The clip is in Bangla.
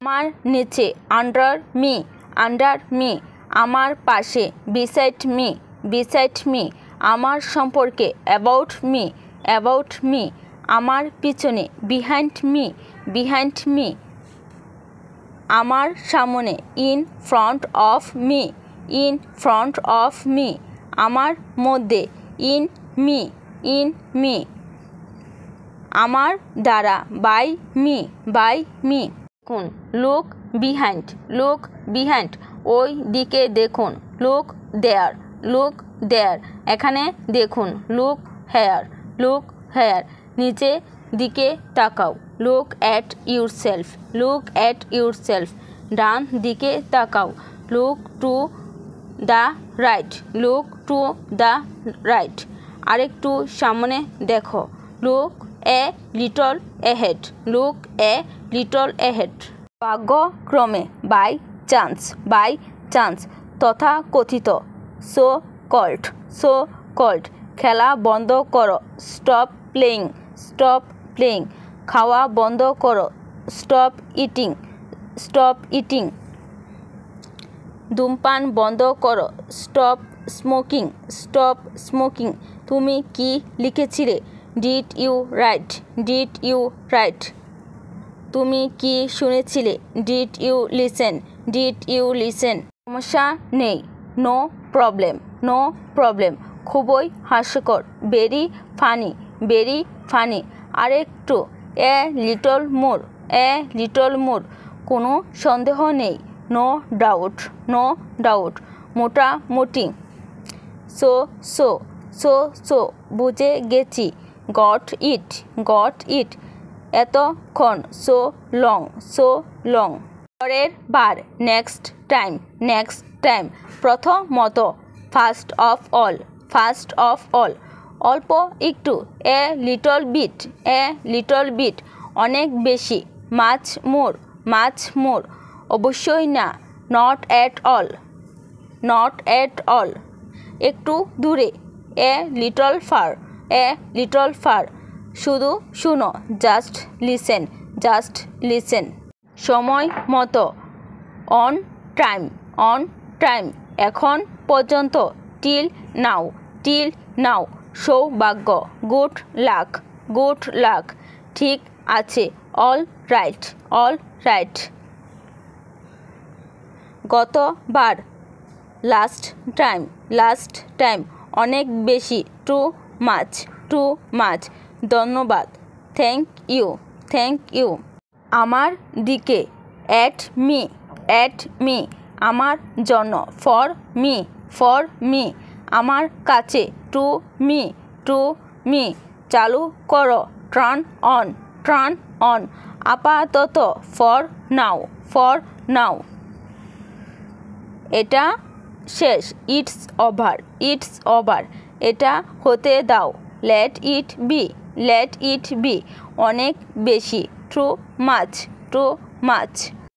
আমার নিচে আন্ডার মি আমার পাশে বিসাইড মি আমার সম্পর্কে অ্যাবাউট মি আমার পিছনে বিহাইন্ড মি আমার সামনে ইন ফ্রন্ট অফ মি আমার মধ্যে ইন মি আমার দ্বারা বাই মি দেখুন লুক বিহাইন্ড ওই দিকে দেখুন লুক দেয়ার এখানে দেখুন লুক হেয়ার নিচে দিকে তাকাও লুক অ্যাট ইউরসেলফ ডান দিকে তাকাও লুক টু দ্য রাইট আরেকটু সামনে দেখো লুক এ লিটল অ্যাহেড ভাগ্যক্রমে বাই চান্স তথাকথিত সো কল্ড খেলা বন্ধ করো স্টপ প্লেয়িং খাওয়া বন্ধ করো স্টপ ইটিং ধূমপান বন্ধ করো স্টপ স্মোকিং তুমি কি লিখেছিলে ডিড ইউ রাইট তুমি কি শুনেছিলে ডিড ইউ লিসেন সমস্যা নেই নো প্রবলেম খুবই হাস্যকর ভেরি ফানি আরেকটু এ লিটল মোর কোনো সন্দেহ নেই নো ডাউট মোটামুটি সো বুঝে গেছি গট ইট এতক্ষণ সো লং পরের বার নেক্সট টাইম প্রথমত ফার্স্ট অফ অল অল্প একটু এ লিটল বিট অনেক বেশি মাছ মোর অবশ্যই না নট অ্যাট অল একটু দূরে এ লিটল ফার শুধু শুনো জাস্ট লিসেন সময় মতো অন টাইম এখন পর্যন্ত টিল নাও সৌভাগ্য গুড লাক ঠিক আছে অল রাইট গতবার লাস্ট টাইম অনেক বেশি টু মাচ ধন্যবাদ থ্যাংক ইউ আমার দিকে অ্যাট মি আমার জন্য ফর মি আমার কাছে টু মি চালু করো টার্ন অন আপাতত ফর নাও এটা শেষ ইটস ওভার এটা হতে দাও লেট ইট বি অনেক বেশি টু মাচ